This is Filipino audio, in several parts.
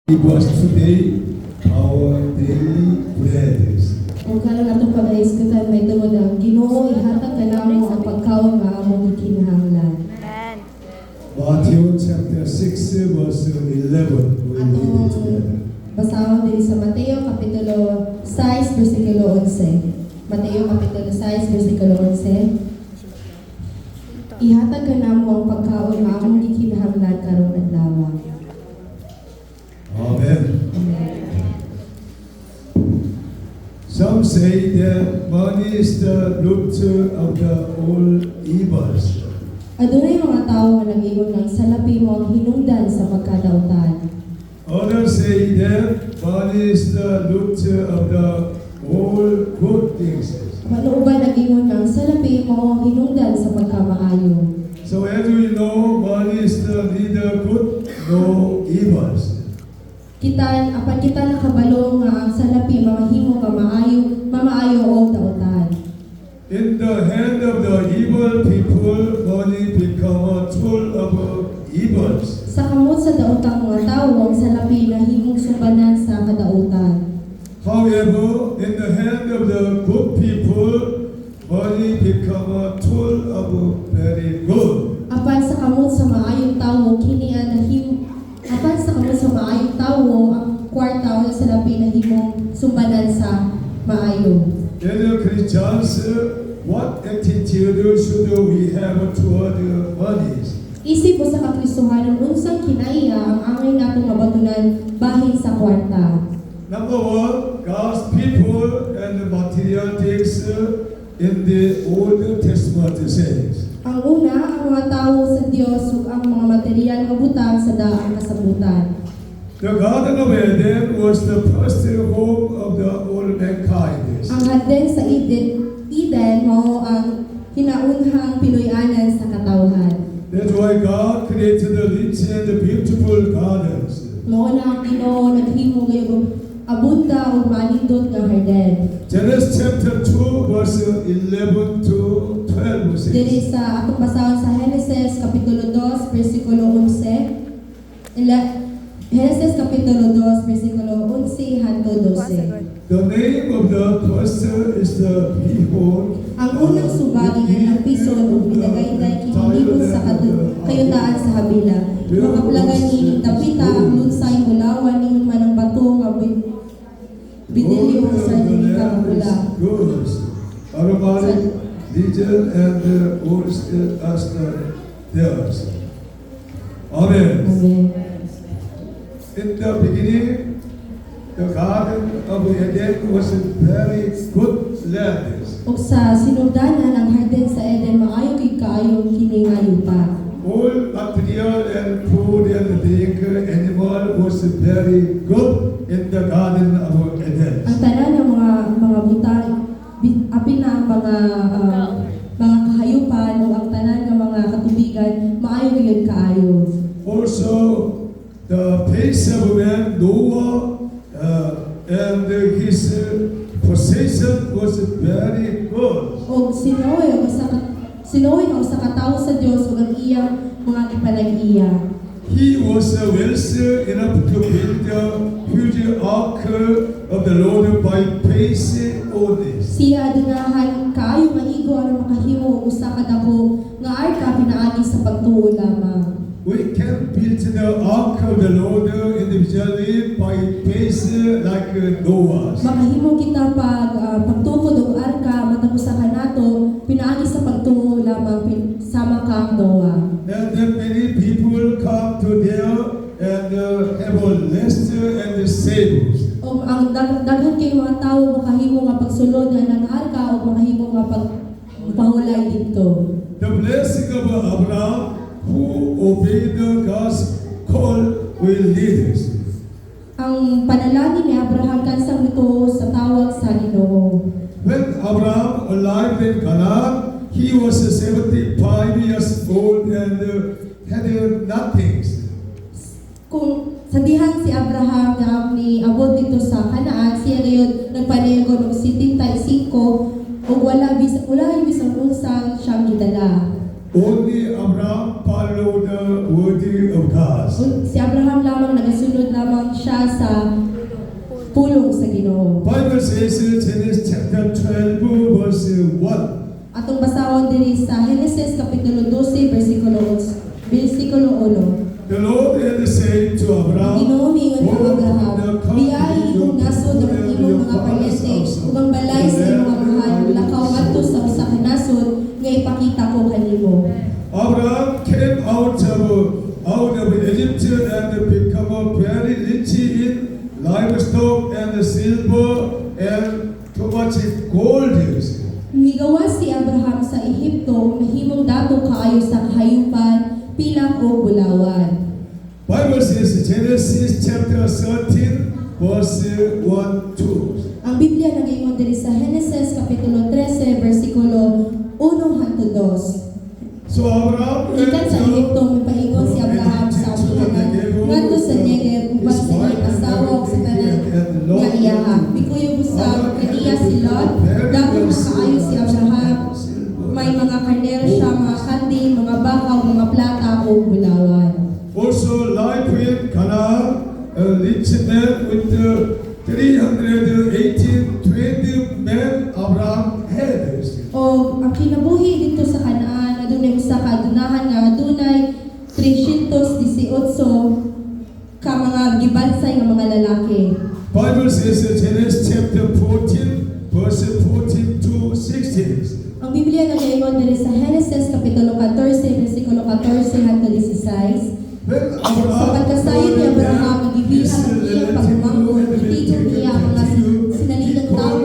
Give us today our daily bread. Kung karon atong pag-aiskutan may tungod ang Ginoo ihatag kanamo ang pagkaon nga among gikinahanglan. Amen. Matthew chapter 6 verse 11. We read it together. Basahon din sa Mateo kapitulo 6 bersikulo 11. Mateo kapitulo 6 bersikulo 11. Ihatag kanamo ang pagkaon nga among gikinahanglan karong adlaw. Amen. Amen. Some say that money is the root of the all evils. Adunay mga tawo nga nag-ingon nga salapi mo ang hinungdan sa pagkadautan. Others say that money is the root of the all good things. Manuuban nag-ingon nga salapi mo ang hinungdan sa pagkamaayo. So as we know, money is the neither good nor evils. Apan kita nakabalo nga ang salapi mamahimo nga mamaayo o dautan. In the hand of the evil people, money become a tool of evils. Sa kamot sa daotang mga tawo ang salapi nahimong sumbanan sa kadautan. However, in the hand of the good people, money become a tool of very good. Apan sa kamot sa maayong tawo kini apan sa kamot sa maayong tawo ang kwarta o salapi nahimong sumbanan sa maayo. As Christians, what attitude should we have toward money? Isip mo sa kakristohanon unsang kinaiya ang angay natong mabatunan bahin sa kwarta. Number one, God's people and material things in the Old Testament says. Ang una, ang mga tao sa Diyos ug ang mga material nga butang sa daang kasabutan. The Garden of Eden was the first home of the all mankind. Ang hadden sa Eden mao ang hinaunhang pinuy-anan sa katawhan. That's why God created the rich and the beautiful gardens. Mao na ang Ginoo naghimo gayud abunda ug manindot nga harden. Genesis chapter 2 verse 11 to 12 Diri says. sa atong basahon sa Genesis kapitulo 2 bersikulo 11. Genesis kapitulo 2 bersikulo 11 hangtod 12. The name of the first is the Behold. Ang unang subagi nga napisod ug minagayday kinilibot sa kayutaan sa habila. Makaplagan ni tapita ang lunsay mulawan ni man ang bato nga binili mo sa dinikang pula. Good. Aromatic, legion, and oyster as the theirs. Amen. Amen. In the beginning, the Garden of Eden was a very good land. Ug sa sinugdanan ang harden sa Eden maayo kay kaayong kini nga yupa. All material and food and drink animal was very good in the Garden of Eden. Ang tanan ng mga butang apil na ang mga kahayupan o ang tanan ng mga katubigan maayo gyud kaayo. Also, the face of man, Noah, and his possession was very good. O sinuoy nga usa ka tawo sa Dios ug ang iyang mga gipanag-iya. He was wealthy enough to build a huge ark of the Lord by faith only. Siya adinahan kaayo nga igo aron makahimo og usa ka dako nga arka pinaagi sa pagtuo lamang. We can build the ark of the Lord individually by faith like Noah. Makahimo kita pagtukod og arka matag usa ka nato pinaagi sa pagtuo lamang sama kang Noah. And then many people come to there and have a rest and save. O ang daghan kay mga tawo makahimo nga pagsulod ng arka o makahimo nga pagpahulay dito. The blessing of Abraham, who obeyed God's call, will lead us. Ang panalangin ni Abraham kansang ito sa tawag sa Ginoo. When Abraham arrived in Canaan, he was 75 years old and had nothing. Kung sa dihan si Abraham nga niabot dito sa Kanaan, siya ngayon nagpanego ng 75 ug wala bisang unsang siyang gidala. Only Abraham followed the word of God. Si Abraham lamang nagasunod lamang siya sa pulong sa Ginoo. Bible says in Genesis chapter 12 verse 1. Atong basahon diri sa Genesis kapitulo 12 bersikulo 1. The Lord had said to Abraham, Ginoo miingon kang Abraham, biyahe imong nasod ang imong mga paryente ug ang balay sa imong amahan lakaw ngadto sa usa ka nasod nga ipakita ko kanimo. Abraham came out of Egypt and become very rich in livestock and silver and too much gold. Migawas si Abraham sa Ehipto, mahimong dato kaayo sa kahayupan, pilak o bulawan. Bible says Genesis chapter 13 verse 1 2. Ang Biblia nag-ingon diri sa Genesis kapitulo 13 bersikulo 1 hangtod 2. So Abraham Ikan sa Ehipto, mipaingon si Abraham sa amihanan ngadto sa Negev ubang sa iyang asawa ug sa tanan nga iyaha. Bikuyog usab kaniya si Lot, dako na kaayo si Abraham. May mga karnero siya, mga kandi, mga baka, mga plata o bulawan. Also life in Canaan, a rich man with 320 men Abraham had. O ang kinabuhi dito sa Kanaan, adunay usa ka adunahan nga adunay 318 ka mga gibansay nga mga lalaki. Bible says in Genesis chapter 14 verse 14 to 16. Ang Biblia nag-ingon diri sa Genesis kapitulo 14 bersikulo 14 hangtod 16. When Sa pagkasayon ni Abraham, nagibilang ang iyang pagmangkon, itigong niya ang mga sinaligang tao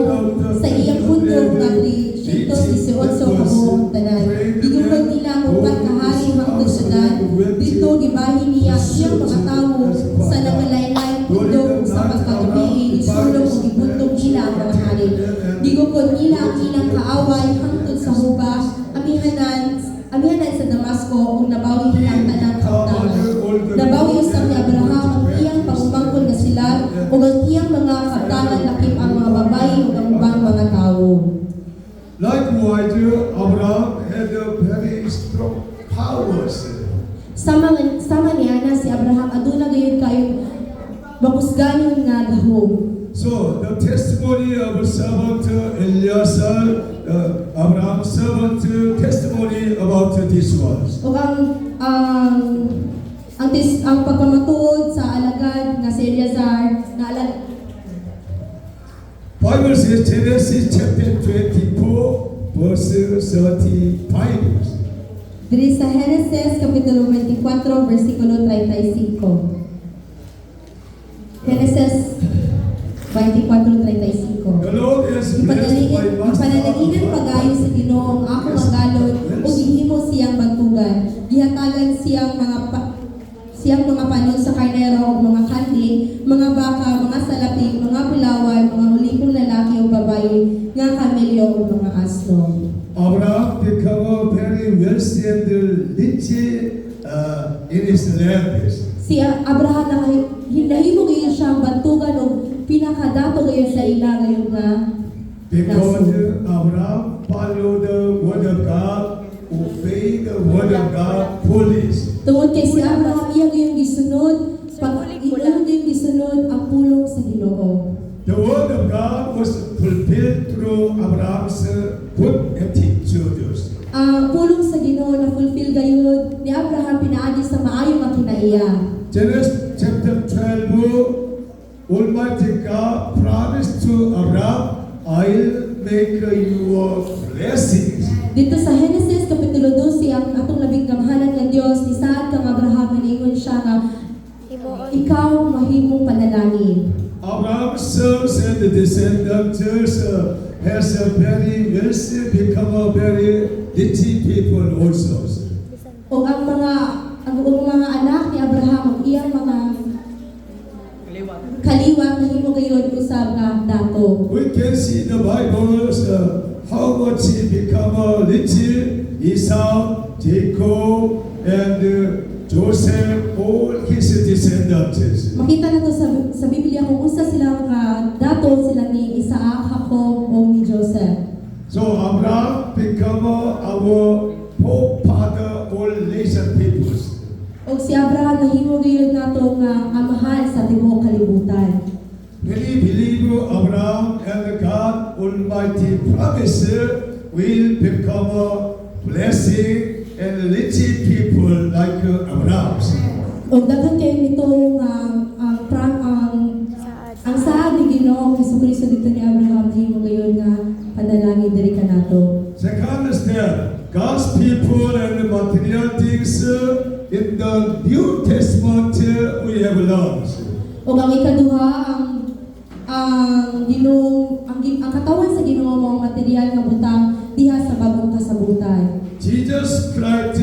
sa iyang bundok na 318 kabuong tanan. Gidugod nila ang upat kahari hangtod sa dan. Dito gibahin niya ang iyang mga tao sa nagalain-lain bundok sa pagkagabi, isulong o gibundok nila ang mga hari. Gigukod nila ang ilang kaaway hangtod sa hubas, amihanan sa Damasco ug nabawi nila ang tanang kautanan. Nabawi usab ni Abraham ang iyang pagumangkol na sila ug ang iyang mga kautanan lakip ang mga babayi ug ang ubang mga tawo. likewise Abraham had a very strong powers. Sama niya na si Abraham aduna gayud kayo makusganon nga gahom. So the testimony of servant Eliezer, Abraham's servant testimony about this was. Ug ang pagpamatuod sa alagad nga si Eleazar na Bible says Genesis chapter 24 verse 35. diri sa Genesis kapitulo 24 bersikulo 35. Genesis 24:35. The Lord has blessed my Ipanalangin pag-ayo sa Ginoo ang akong magalon ug gihimo siyang bantugan. Gihatagan siyang mga panon sa karnero ug mga kandi, mga baka, mga salapi, mga bulawan, mga ulipong lalaki o babae, nga kamelyo o mga asno. Abraham became very wealthy and rich in his land. Si Abraham hinahimo gayon siyang bantugan o pinakadato gayon sa ila gayon nga Because nasod. Abraham followed the word of God, obeyed the word of God fully. Tungod kay si Abraham iya gayong gisunod, iya gayong gisunod ang pulong sa Ginoo. The word of God was fulfilled through Abraham's good attitudes. Ang pulong sa Ginoo na fulfill gayud ni Abraham pinaagi sa maayong nga kinaiya. Genesis chapter 12, Almighty God promised to Abraham, I'll make you a blessing. Dito sa Genesis kapitulo 12 ang atong labing gamhanan nga Dios ni saad kang Abraham ningon siya nga ikaw mahimong panalangin. Abraham's sons and the descendants has a very wealthy, become a very rich people also. O ang mga anak ni Abraham ang iyang mga kaliwat mahimo gayon usab nga dato. We can see the Bible how much he become rich. Esau, Jacob, and Joseph, all his descendants. Makita na to sa Biblia kung usa sila mga dato sila ni Isaac, Jacob o ni Joseph. So Abraham become our forefather, all nation peoples. O si Abraham nahimo gayon nato nga amahan sa tibuok kalibutan. and God Almighty promise will become a blessing and rich people like Abraham. O daghan kayo nitong ang saad ni Ginoong Jesucristo dito ni Abraham himo gayon nga panalangin diri kanato. Second step, God's people and the material things in the New Testament we have learned. O ang ikaduha ang katawan sa Ginoo mo ang material nga butang diha sa bagong kasabutan. Jesus Christ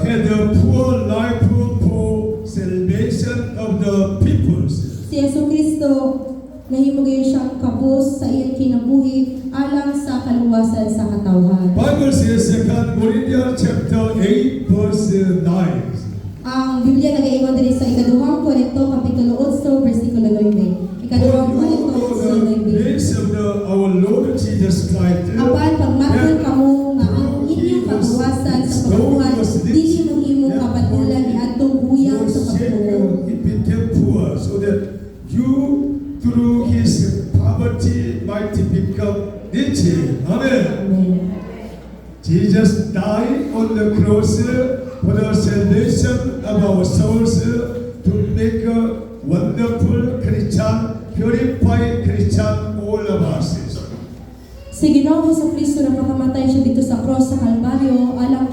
had a poor life for salvation of the peoples. Si Jesucristo nahimo gayon siyang kabus sa iyang kinabuhi alang sa kaluwasan sa katawhan. Bible says 2 Corinthians chapter 8 verse 9. Ang Biblia nag-iingon diri sa ikaduhang Korinto kapitulo 8 bersikulo 9. Ikaduhang Korinto For the 9. grace of our Lord Jesus Christ, Apan pagmatod kamo nga ang inyong pagkawasan sa pagbuhat dili mahimong kapatulan ni adtong buyang sa pagtuo. He became poor so that you through his poverty might become rich. Amen. Amen. Jesus died on the cross for the salvation of our souls to make a wonderful Christian, purified Christian, all of us. Si Ginoong Jesucristo na pagkamatay siya dito sa cross sa Kalbaryo, alang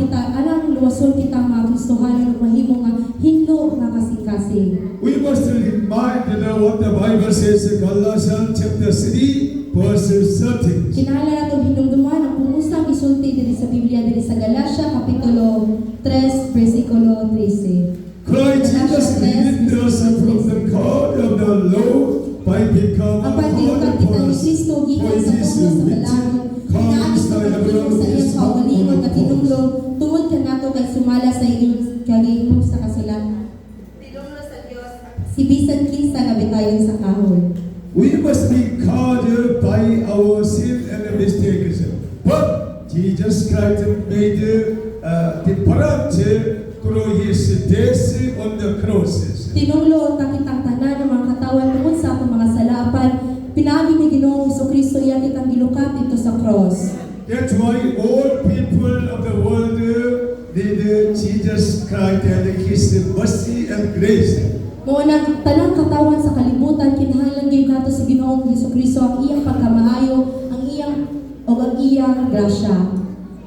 luwason kita mga Kristohanon ug mahimo nga hinlo nga kasing-kasing. We must remind what the Bible says in Galatians chapter 3 verse 13. Kinahanglan natong hinumduman ang pumusang isulti diri sa Biblia diri sa Galacia kapitulo 3 bersikulo 13. Christ Jesus redeemed us from the God of the law by becoming Ang pagtilukan kita ni Kristo gikan sa puno sa balanon. Pinaagos na pagtulong sa iyang kaugalingon at tinumlo tungod ka nato kay sumala sa iyong kagihimong sa kasulat. Tinumlo sa Dios. Si bisan kinsa nga bitayon sa kahon. We must be caught by our sin and mistakes. But Jesus Christ made different through his death on the crosses. Tinumlo ta kitang tanan ng mga katawan tungod sa atong mga salapan. Pinaagi ni Ginoong Jesucristo iya kitang gilukat dito sa cross. That's why all people of the world need Jesus Christ and his mercy and grace. Mao nang tanang katawan sa kalibutan kinahanglan gyud nato si Ginoong Jesucristo ang iyang pagkamaayo, ang iyang grasya.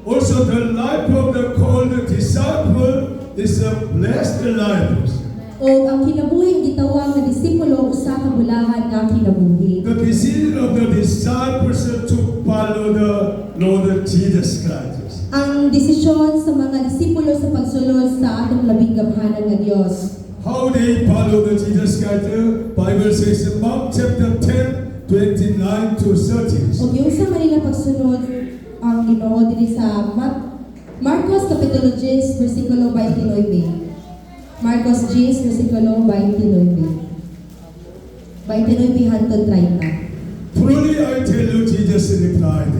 Also the life of the called disciple is a blessed life. O ang kinabuhi gitawag nga disipulo usa ka bulahan nga kinabuhi. The decision of the disciples to follow the Lord Jesus Christ. Ang desisyon sa mga disipulo sa pagsulod sa atong labing gamhanan nga Dios. How they follow the Jesus Christ? Bible says in Mark chapter 10, 29 to 30. O yung sa manila pagsunod ang Ginoo diri sa Marcos kapitulo 10 bersikulo 29. Marcos 10 bersikulo 29. 29 hangtod 30. Truly I tell you, Jesus replied,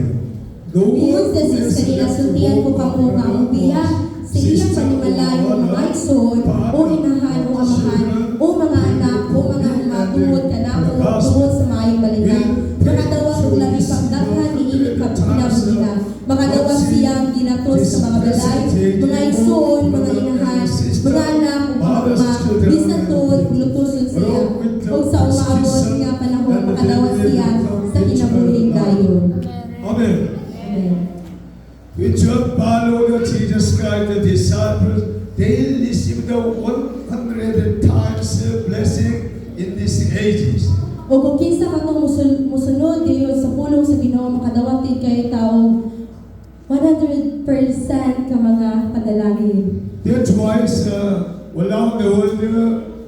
no Iyon one sa sis kanila sultian ko kamo nga ang biya sa iyang panimalayo ng mga igsoon o inahan o amahan o mga anak o mga ama tungod kanamo tungod sa maayong balita. Makadawat og labi pagdaghan ni ini kinabuhiha. Makadawat siyang ginatos sa mga balay, mga igsoon, mga inahan, mga anak o mga ama, bisan tuod lutuson siya. O sa umaabot nga panahon makadawat siya sa kinabuhing dayon. Amen. Amen. Which have followed Jesus Christ, the disciples, they received the 100 times blessing in these ages. O kung kinsa katong musunod kayo sa pulong sa Ginoo makadawat kay tao 100% ka mga panalangin. That's why around the world,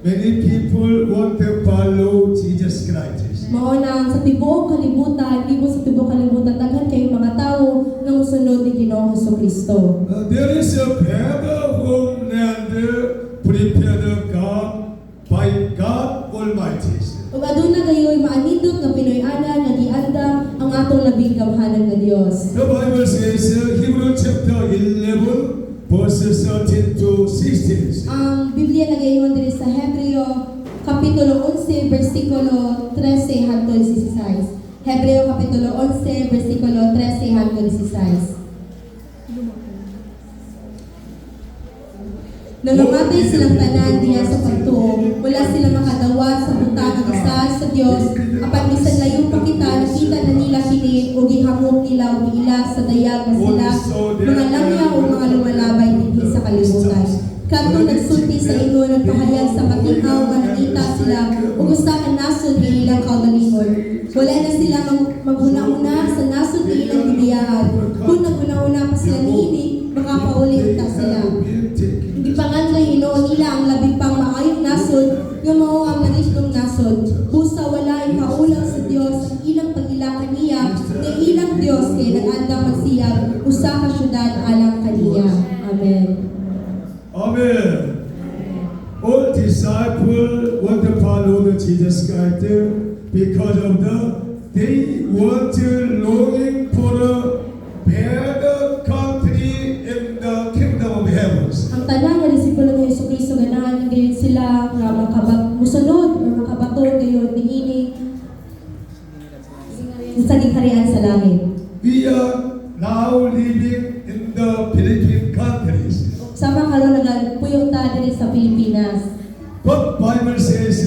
many people want to follow Jesus Christ. Mao nang sa tibuok kalibutan, sa tibuok kalibutan daghan kay mga tawo nga mosunod ni Ginoong Jesucristo. There is a better homeland prepared by God Almighty. Ug aduna gayoy maanidot nga Pinoy-anan nga giandam ang atong labing gamhanan nga Dios. The Bible says, Hebrews chapter 11, verses 13 to 16. Ang Biblia nagaingon diri sa Hebreo kapitulo 11 bersikulo 13 hangtod 16. Kapitulo 11, versikulo 13 hanggang 16. Nang namatay silang tanan diya sa pagtuo, wala sila makadawat sa butang ang isa sa Dios, apan bisan layo pa kita, nakita na nila kini ug gihamok nila ug ila sa dayag na sila, mga langya o mga lumalabay dinhi sa kalibutan. Kadto nagsulti sa inyo nagpahayag sa patinaw nga nakita sila ug usa ka nasod nga ilang kaugalingon. Wala na sila maghuna-una sa nasod nga ilang gibiyahan. Kung naghuna-una pa sila niini, makapauli ta sila. Gipangandoy hinuon nila ang labing pang maayong nasod nga mao ang narislong nasod. Busa wala ay kaulang sa Dios ang ilang pagilakan niya nga ilang Dios kay nag-andam magsiyag usa ka syudad alang kaniya. Amen. Amen. All disciples want to follow the Jesus Christ because of they want to longing for a better country in the kingdom of heavens. Ang tanan nga disipulo ni Jesucristo ganahan gayud sila nga musunod o makabaton gayud niini sa giharian sa langit. We are now living in the Philippine countries. Sama karon nagpuyong ta diri sa Pilipinas. But Bible says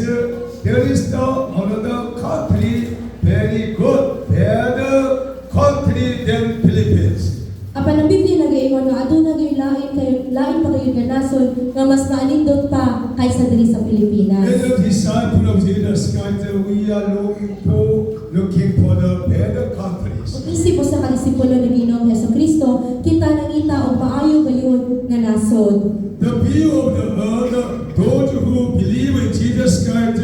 there is no another country very good, better country than Philippines. Apan ang Biblia nagaingon nga aduna gyud lain pa kayo nga nasod nga mas maalindot pa kaysa diri sa Pilipinas. As a disciple of Jesus Christ, we are looking for the better countries. Ug isip po sa kadisipulo ni Ginoong Jesucristo, kita nangita og maayo gayud nga nasod. The view of the earth, those who believe in Jesus Christ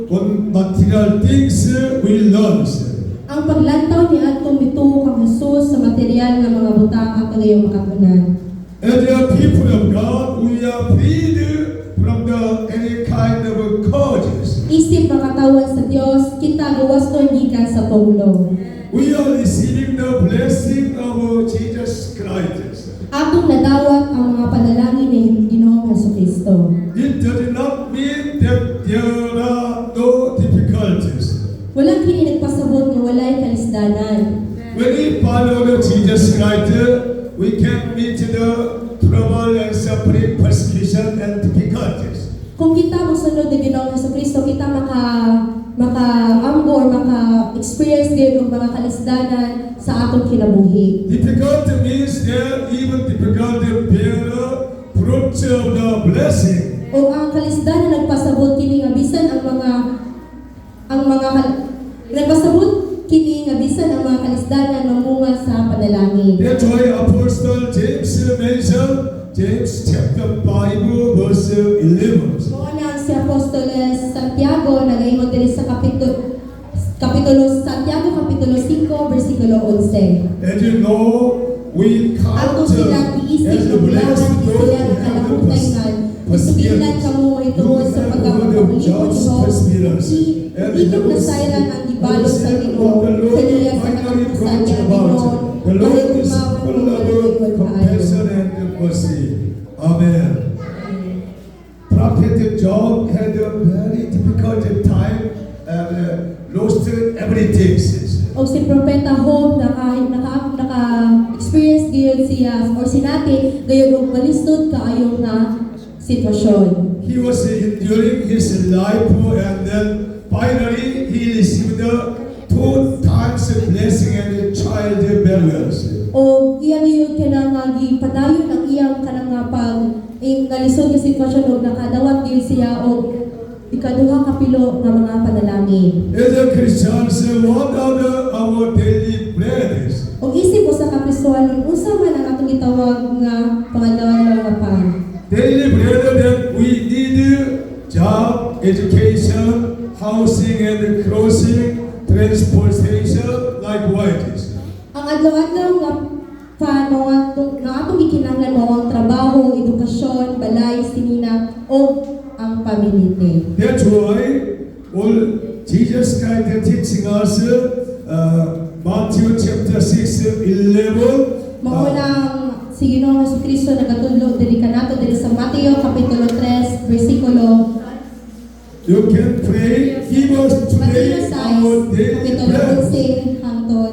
on material things will lose. Ang paglantaw ni atong mituo kang Hesus sa material nga mga butang ang kagayong makapunan. As a people of God, we are freed from any kind of causes. Isip makatawan sa Dios, kita gawas to gikan sa tunglo. We are receiving the blessing of Jesus Christ. Atong nadawat ang mga panalangin ni Ginoong Jesucristo. It does not mean that there are no difficulties. Walang kini nagpasabot nga walay kalisdanan. When we follow the Jesus Christ, we can meet the trouble and suffering, persecution and difficulties. Kung kita mosunod ni Ginoong Jesucristo, kita maka-ambo or maka-experience din ng mga kalisdanan sa atong kinabuhi. Difficulty means that even difficult to bear the fruits of the blessing. O ang kalisdanan nagpasabot kini nga bisan nagpasabot kini nga bisan ang mga kalisdanan mamunga sa panalangin. That's why Apostle James mentioned James chapter 5 verse 11. Mao na si Apostoles Santiago nagaingon diri sa kapitulo Santiago kapitulo 5 bersikulo 11. As you know, we count Ato sila giisip as the ng lawas blessing ni sila ng kalabutan Isubilan kamo ay tungod sa pagkakapagulipon mo. Inyong nasayran ang gibalot sa Ginoo kaniya sa katapusan niya Ginoo. Mahal kumawang mga compassion and mercy. Amen. Prophet Job had a very difficult time and lost everything. O si Propeta Job naka-experience gayon siya or sinati gayon og malistod kaayong na sitwasyon. He was enduring his life and then finally he received the 2 times blessing and child burials. O iyang yun kanang gipadayon ang iyang kanang nalisod nga sitwasyon og nakadawat gyud siya og ikaduha ka pilo nga mga panalangin. As a Christians, what are our daily prayers? O isip mo sa Kapistohanon unsa man ang atong gitawag nga pangadawang nga pa. Daily prayer that we need job, education, housing and clothing, transportation, likewise. Ang adlaw-adlaw nga nga atong gikinahanglan mao ang trabaho, edukasyon, balay, sinina o ang pamilya. That's why all Jesus Christ teaching us Matthew chapter 6:11. Mao lang si Ginoong Jesucristo nagatudlo diri kanato diri sa Mateo kapitulo 3 bersikulo. You can pray, give us today Mateo our 6 daily kapitulo bread. 11 hangtod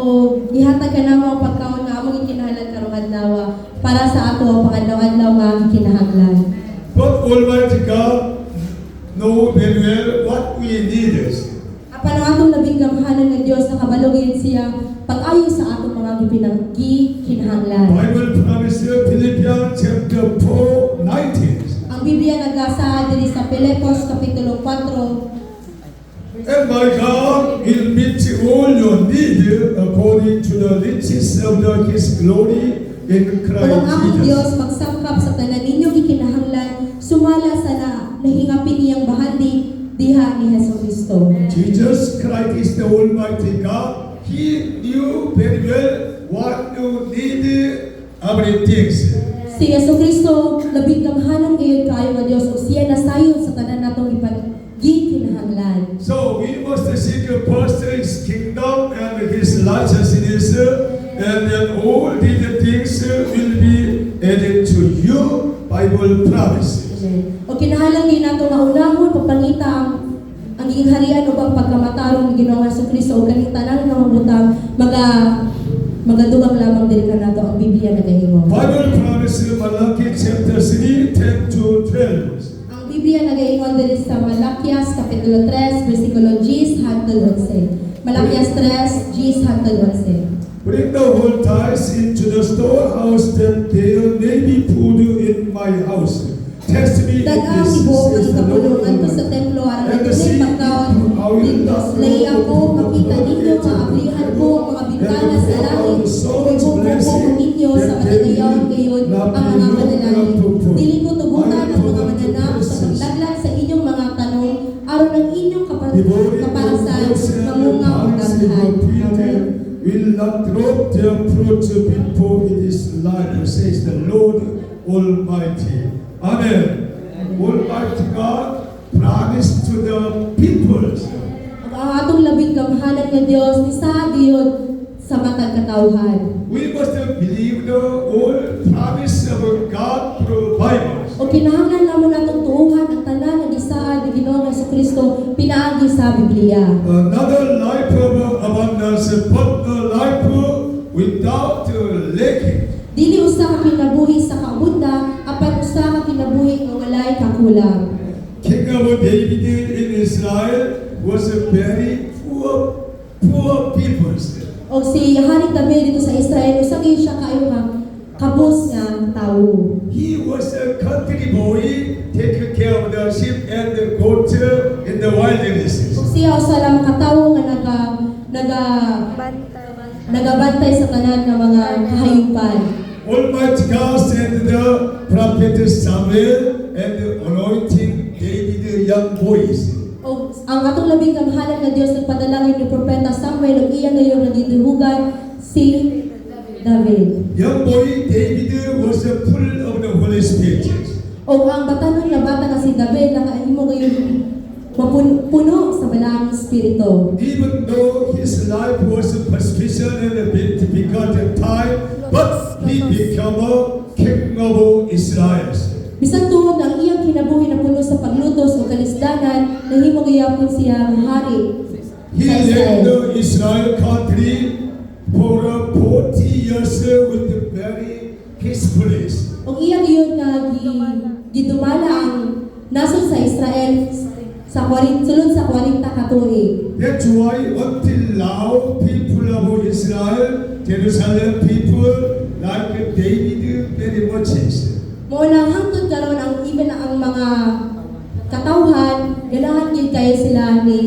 o gihatag ka namo ang pagkaon nga among gikinahanglan karong adlaw para sa ato ang pangadlaw-adlaw nga gikinahanglan. But Almighty God know very well what we need is. Apan ang atong labing gamhanan nga Dios nakabalugin siya pag-ayo sa atong mga gikinahanglan. Bible promises Philippians chapter 4:19. Ang Biblia nagasa diri sa Filipos kapitulo 4. And my God will meet all your need according to the riches of His glory in Kung ang Christ akong Dios Jesus. magsangkap sa tanan ninyong gikinahanglan, sumala sa nahingapin niyang bahandi diha ni Jesucristo. Jesus Christ is the Almighty God. He knew very well what you need, everything. Si Jesucristo labing gamhanan ngayon kayo nga Dios ug siya nasayon sa tanan natong gikinahanglan. So we must seek first His kingdom and His righteousness, and then all these things will be added to you. Bible promises. O kinahanglan gyud nato nga unahon pagpangita ang gingharian ubang pagkamatarong ni Ginoong Jesucristo ug kaning tanan nga mabutang magadugang lamang diri kanato ang Biblia nagaingon. Bible promises Malachi chapter 3, 10 to 12. Ang Biblia nagaingon diri sa Malakias kapitulo 3 bersikulo 10 hangtod 11. Malakias 3 10 hangtod 11. Bring the whole tithes into the storehouse, that there may be food in my house. Test me in Dagang this, ibuok says the ang Lord ikapulong anto sa Almighty. templo aron And the natunay sea pagkaon I will dito not slay ako throw makita the ninyo nga ablihan ko ang mga bintana sa langit ug ibubuko ninyo sa matagayon gayon ang mga mananangin. Dili ko tugutan ang mga mananap sa pagdaglag sa inyong mga tanong aron ang inyong kaparasan mamunga ug daghan. Amen. Will not drop their fruit before it is ripe, says the Lord Almighty. Amen. Almighty God promised to the peoples. Ang atong labing gamhanan nga Dios ni sa Dios sa matag katawhan. We must believe the all promise of God provides. O kinahanglan lamang natong tuuhan ang tanan nga gisaad ni Ginoong Jesucristo pinaagi sa Biblia. Another life of abundance, but a life without lacking. Dili usa ka kinabuhi sa kaabunda apan usa ka kinabuhi nga walay kakulang. King of David in Israel was a very poor people. O si Hari David dito sa Israel usa gyud siya kayo nga kabus nga tawo. He was a country boy, taking care of the sheep and the goat in the wilderness. O siya usa lamang ka tawo nga nagabantay sa tanan nga mga kahayupan. Almighty God sent the prophet Samuel and anointing David young boys. O ang atong labing kamhanan nga Dios nagpadala ni propeta Samuel ug iya ngayon nagiduhugan si David. Young boy David was full of the Holy Spirit. O ang batanon nga bata nga si David nakaahimo ngayon mapuno sa balaang espiritu. Even though his life was a persecution and a bit difficult at time, but he became a king of Israel. Bisan tuod ang iyang kinabuhi na puno sa paglutos o kalisdanan, nahimo gayapon siya ang hari He sa led Israel. the Israel country for 40 years with a very peacefully. O iya giyon nga gidumala ang nasod sa Israel sa sulod sa 40 ka tuig. That's why until now, people of Israel, Jerusalem people, like David very much is. Mao nang hangtod karon ang even ang mga katawhan ganahan gyud kayo sila ni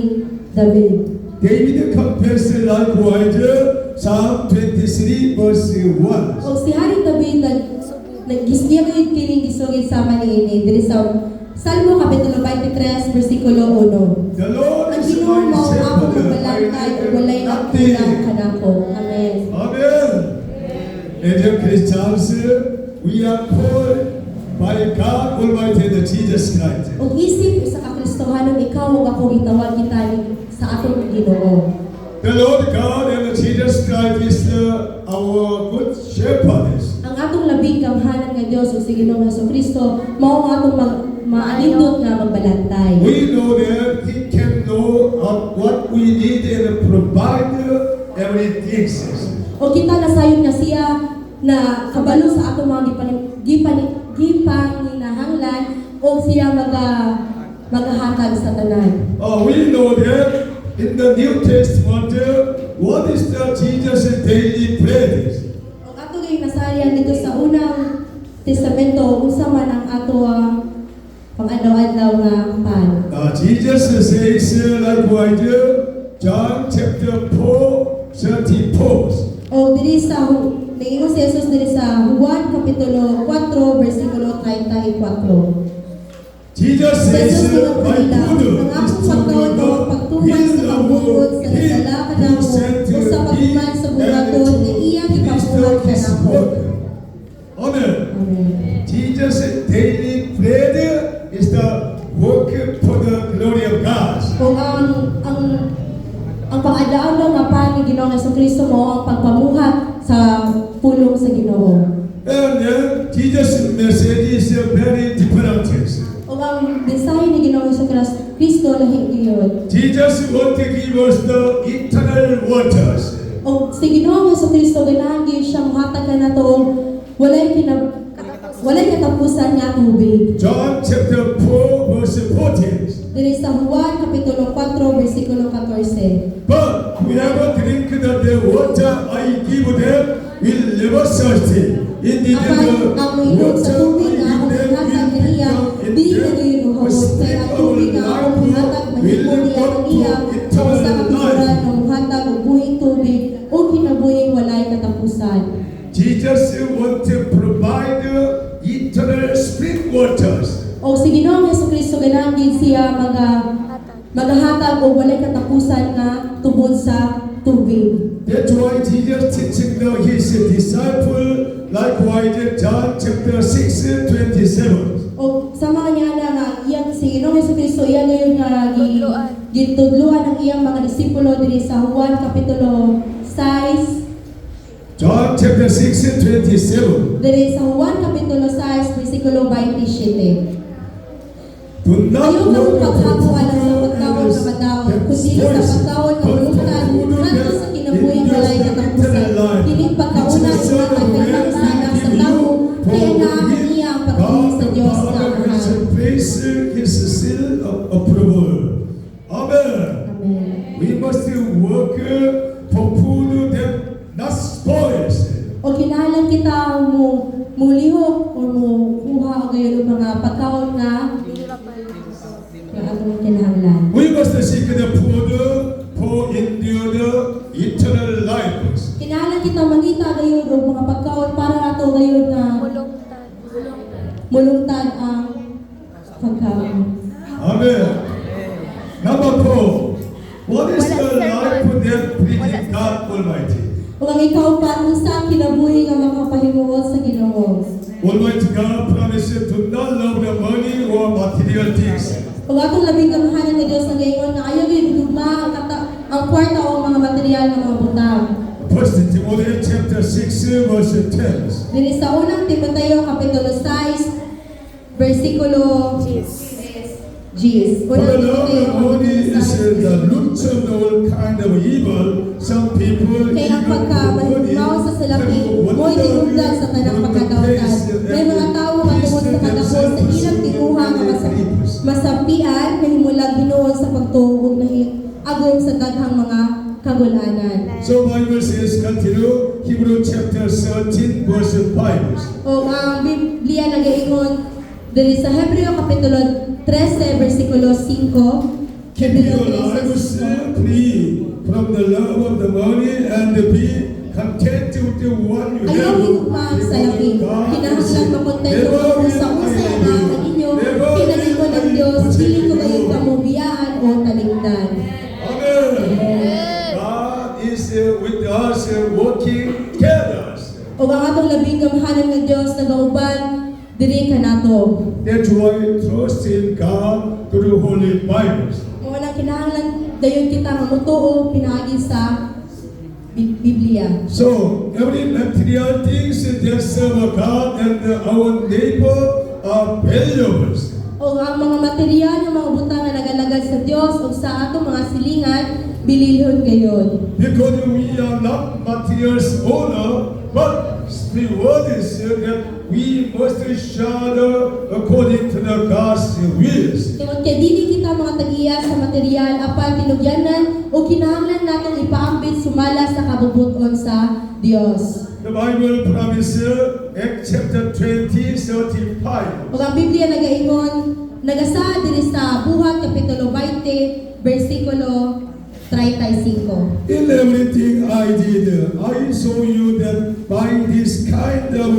David. David confessed likewise Psalm 23 verse 1. O si Hari David naggisniya gyud kini gisugid sama niini diri sa Salmo kapitulo 23 bersikulo 1. The Lord Ang is Ginoo my mao ang akong shepherd, I kabalangay ug walay lack nagkulang nothing. kanako. Amen. Amen. As a Christians, we are called by God Almighty and Jesus Christ. Ug isip sa kakristohanon ikaw ug ako gitawag kita sa atong Ginoo. The Lord God and Jesus Christ is our good shepherd. Ang atong labing gamhanan nga Dios ug si Ginoong Jesucristo mao ang atong maalindot nga magbalantay. We know that He can know what we need and provide everything. O kita nasayon nga siya na kabalo sa ato mga gipanginahanglan o siya magahatag sa tanan. We know that in the New Testament, what is the Jesus' daily bread? O ato gay nasayan dito sa unang testamento unsa man ang ato pang-adlaw-adlaw nga pan. Jesus says likewise, John chapter 4:34. O diri sa niingon si Jesus diri sa Juan kapitulo 4 bersikulo 34. Jesus says, Jesus my food ang is akong to pagkaon o pagtuman sa kabuod sa nadala kanamo o sa pagtuman sa buhaton na iyang ipabuhat kanako. Amen. Amen. Jesus' daily bread is the work for the glory of God. O ang pang-adlaw nga pan ni Ginoong Jesucristo mo ang pagpamuhat sa pulong sa Ginoo. And Jesus' message is very different. O ang mensahe ni Ginoong Jesucristo lahi giyon. Jesus wants to give us the eternal waters. O si Ginoong Jesucristo ganahan gyud siya mohatag kanato walay katapusan nga tubig. John chapter 4 verse 14. Diri sa Juan kapitulo 4 bersikulo 14. But whoever drink the water I give them will never thirst. Indeed, Apan ang inom sa tubig nga akong ihatag kaniya di na gayon muhawod kaya ang tubig nga akong ihatag mahimo niya kaniya o sa kapituran nga muhatag og buhing tubig o kinabuhing walay katapusan. Jesus wants to provide eternal spring waters. O si Ginoong Jesucristo ganahan gid siya magahatag og walay katapusan nga tubod sa tubig. That's why Jesus teaching his disciple likewise John chapter 6:27. O sa mga niya nga iyang si Ginoong Jesucristo iya ngayon nga gitudluan ang iyang mga disipulo diri sa Juan kapitulo 6 John chapter 6:27. diri sa Juan kapitulo 6 bersikulo 27. Do not Ayaw ka walk paghakuan sa pagkawon nga madaon, kundi sa pagkawon nga malungkan, ngadto sa kinabuhing walay katapusan. Kining pagkauna ihatag kanang sana sa tawo, kaya naaman niya ang pagtingin sa Dios nga Amahan. Praise His seal of approval. Amen. Amen. We must work for food that not spoils. O kinahanglan kita mulihok o kuha o gayon mga pagkaon nga atong kinahanglan. We must seek the food for endure eternal life. Kinahanglan kita mangita gayon og mga pagkaon para ato gayon nga mulungtad ang pagkaon. Amen. Number 4. What is the life that pleases God Almighty? Ug ang ikaw pa unsa ang kinabuhi nga makapahimuot sa Ginoo. Almighty God promises to not love the money or material things. Ug atong labing kamahanan nga Dios nga gaingon nga ayaw gyud dugma ang kwarta o mga material nga mga butang. 1 Timothy chapter 6 verse 10. Diri sa unang Timoteo kapitulo 6 bersikulo 10. For the love of money is the root of all kind of evil. Some people Kaya ang pagkamalimaw sa salapi, mo'y dinugdan sa tanang pagkakautan. May mga tao nga tungod sa kadakos sa ilang tinguha nga masampian na himulag hinuon sa pagtuog na agong sa daghang mga kagulanan. So Bible says, continue, Hebrew chapter 13 verse 5. O ang Biblia nagaingon diri sa Hebreo kapitulo 13 bersikulo 5. Keep your lives free from the love of the money and be content with the one you Ayaw have. higugmaan sa labi. Kinahanglan makontento ko sa usay nga kaninyo, kinalingon ng Diyos, dili ko kayo kamubiyaan o taligdan. Amen. God is with us working together. O ang atong labing gamahanan ng Diyos nagauban diri kanato. That's why trust in God through Holy Bibles. Mo na kinahanglan dayon kita nga mutuo pinaagi sa Biblia. So every material things that serve God and our neighbor are valuables. O ang mga material nga mga butang nga nagalagad sa Dios o sa atong mga silingan bililhon gayon. Because we are not material's owner, but the word is that we must shadow according to the God's wills. Tungod kay dili kita mga tag-iya sa material apan tinugyanan o kinahanglan natong ipaambit sumala sa kabubuton sa Dios. The Bible promises, Acts chapter 20:35. Ug ang Biblia nagaingon nagasa diri sa Buhat kapitulo 20 bersikulo 35. In everything I did, I saw you that by this kind of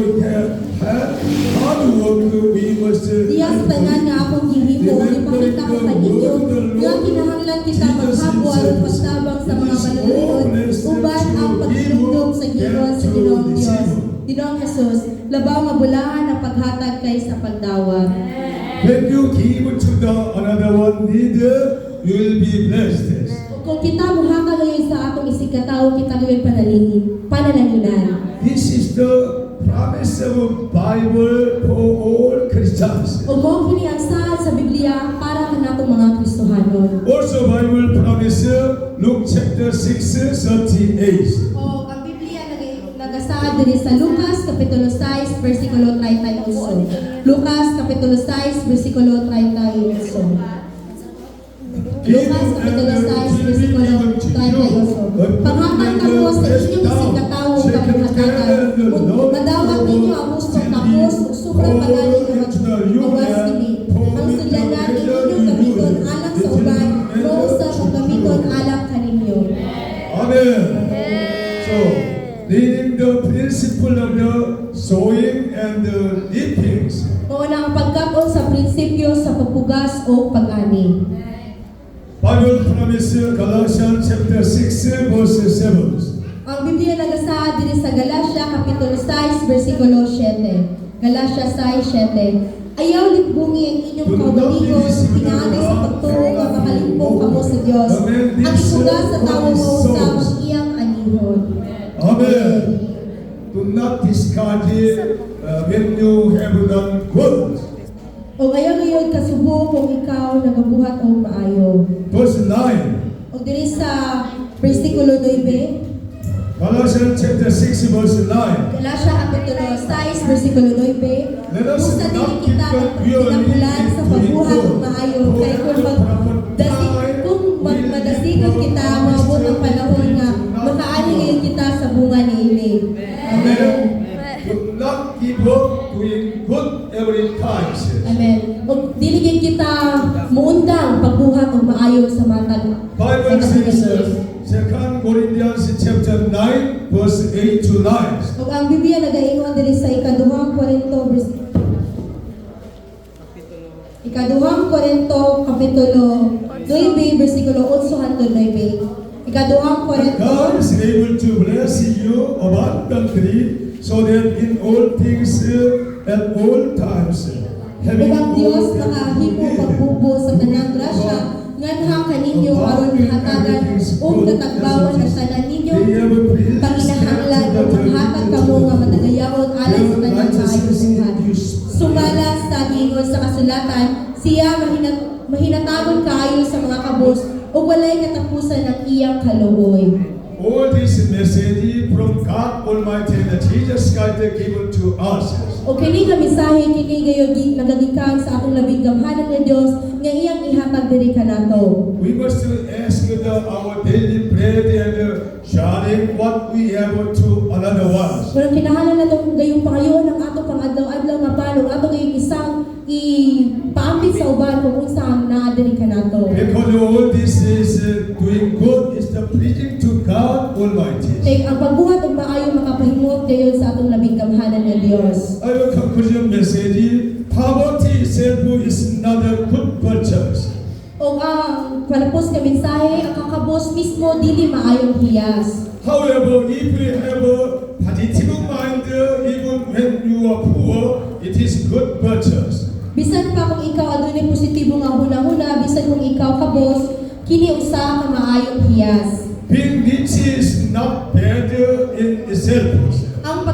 hard work we must Diya sa tanan nga akong gihimo ipakita ko kaninyo nga kinahanglan kita maghabol at pastabang sa mga balulod uban ang pagtulong sa giron sa Ginoong Dios. Ginoong Jesus, labaw nga bulahan ang paghatag kay sa pagdawat. When you give to the another one need, you will be blessed. Kung kita muhaka ngayon sa atong isigkatawo, kita gawin pananahinan. This is the promise of Bible for all Christians. O mo kini ang saan sa Biblia para kanatong mga Kristohanon. Also Bible promises Luke chapter 6:38. O ang Biblia nagasaad diri sa Lucas kapitulo 6 bersikulo 38. Lucas kapitulo 6 bersikulo 38. Lucas kapitulo 6 bersikulo 38. Panghatag kamo sa inyong isigkatawo kabuhatagan. Madawat ninyo ang gustong tapos ug sobrang pagaling nga magbawas kini. Ang sudlanan inyong gamiton alak sa uban, mausa kung gamiton alak kaninyo. Amen. So, reading the principle of the sowing and the reapings. Mao na ang pagkat-on sa prinsipyo sa pagpugas o pag-ani. Bible promises Galatians chapter 6 verse 7. Ang Biblia nagasaad diri sa Galacia kapitulo 6 bersikulo 7. Galacia 6:7. Ayaw libungi ang inyong kaugalingon pinanay sa pagtuo nga makalimpong kamo sa Dios. Ang isuga sa tawo mo sa iyang anihon. Amen. Do not discard it when you have done good. O ayaw ngayon kasubo kung ikaw nagabuhat o maayo. Verse 9. O diri sa bersikulo 9. Galatians chapter 6 verse 9. Galacia kapitulo 6 bersikulo 9. Let us Kung sa not dili kita pinapulan sa pagbuhat o maayo kay kung magmadasigon kita maabot ang panahon nga makaani ngayon kita sa bunga niini. Amen. Do not give up doing good every time. Amen. O dili gyud kita muundang pagbuhat o maayo sa matag. Bible says 2 Corinthians chapter 9 verse 8 to 9. Ug ang Biblia nagaingon diri sa ikaduhang kapitulo 9 bersikulo 8 hangtod 9. Ikaduhang God Korinto is able to bless you abundantly so that in all things at all times having ug ang Dios all that nakahimo you need, pagbubo sa tanang grasya nganha kaninyo aron hatagan ug katagbawan ang tanan ninyo panginahanglan ug maghatag kamo nga matagayawon alang sa tanang kaayuhan. Sumala sa gingon sa kasulatan, siya mahinatagon kaayo sa mga kabos ug walay katapusan ng iyang kaluoy. all this message from God Almighty that Jesus Christ given to us. O kini nga mensahe kini gayud nagagikan sa atong labing gamhanan nga Dios nga iyang ihatag diri kanato. We must ask our daily bread and sharing what we have to another ones. Pero kinahanglan nato gayong pangayoon ang ato pang-adlaw-adlaw nga panog ato gayong isang ipaambit sa uban kung unsa ang naa diri kanato. Because all this is doing good is the pleasing to God Almighty. Kay ang pagbuhat ug maayo makapahimot gayud sa atong labing gamhanan nga Dios. Our conclusion message: poverty itself is not a good virtue. O ang palapos ka mensahe ang kakabos mismo dili maayong hiyas. However, if you have a positive mind, even when you are poor, it is good virtue. Bisan pa kung ikaw adunay positibo nga hunahuna, bisan kung ikaw kabos, kini usa ka maayong hiyas. Being rich is not bad in itself. Ang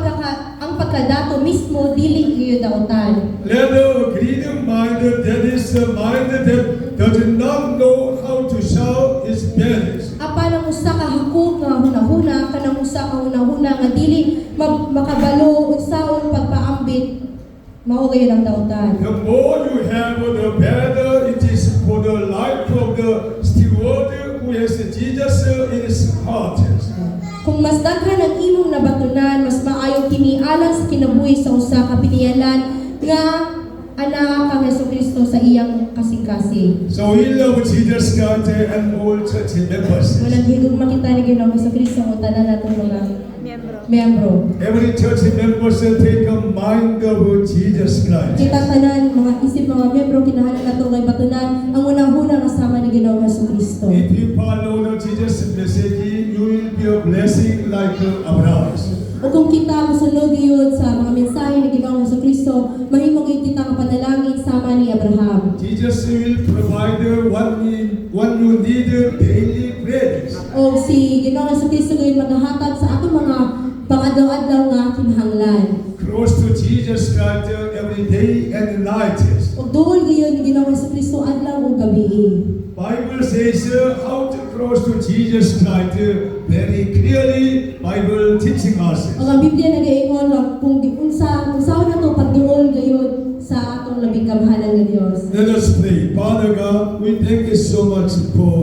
pagkadato mismo dili gyud dautan. Rather, a greedy mind, that is a mind that does not know how to show its balance. Apan usa ka hakog nga hunahuna, kanang usa ka hunahuna nga dili makabalo unsaon pagpaambit, mao gyud ang dautan. The more you have, the better it is for the life of the steward who has Jesus in his heart. Kung mas daghan ang imong nabatunan, mas maayo kini alang sa kinabuhi sa usa ka pinialan nga anak kang Jesucristo sa iyang kasing-kasing. So we love Jesus Christ and all church members. Walang higugma kita ni Ginoong Jesucristo ang tanan natong mga miyembro. Every church members take a mind of Jesus Christ. Kita tanan mga isip mga miyembro kinahanglan nato kay batunan ang unang-una kasama ni Ginoong Jesucristo. If you follow the Jesus message, you will be a blessing like Abraham. O kung kita mosunod gyud sa mga mensahe ni Ginoong Jesucristo, mahimong kita nga panalangin sama ni Abraham. Jesus will provide one you need daily bread. O si Ginoong Jesucristo gyud maghahatag sa atong mga pangadlaw-adlaw nga kinahanglan. Close to Jesus Christ every day and night. O duol gyud ni Ginoong Jesucristo adlaw ug gabi. Bible says how to cross to Jesus Christ very clearly. Bible teaching us. Ang Biblia nagaingon nga kung unsaon nato pagduol gayud sa atong labing kamhanan nga Dios. Let us pray. Father God, we thank you so much for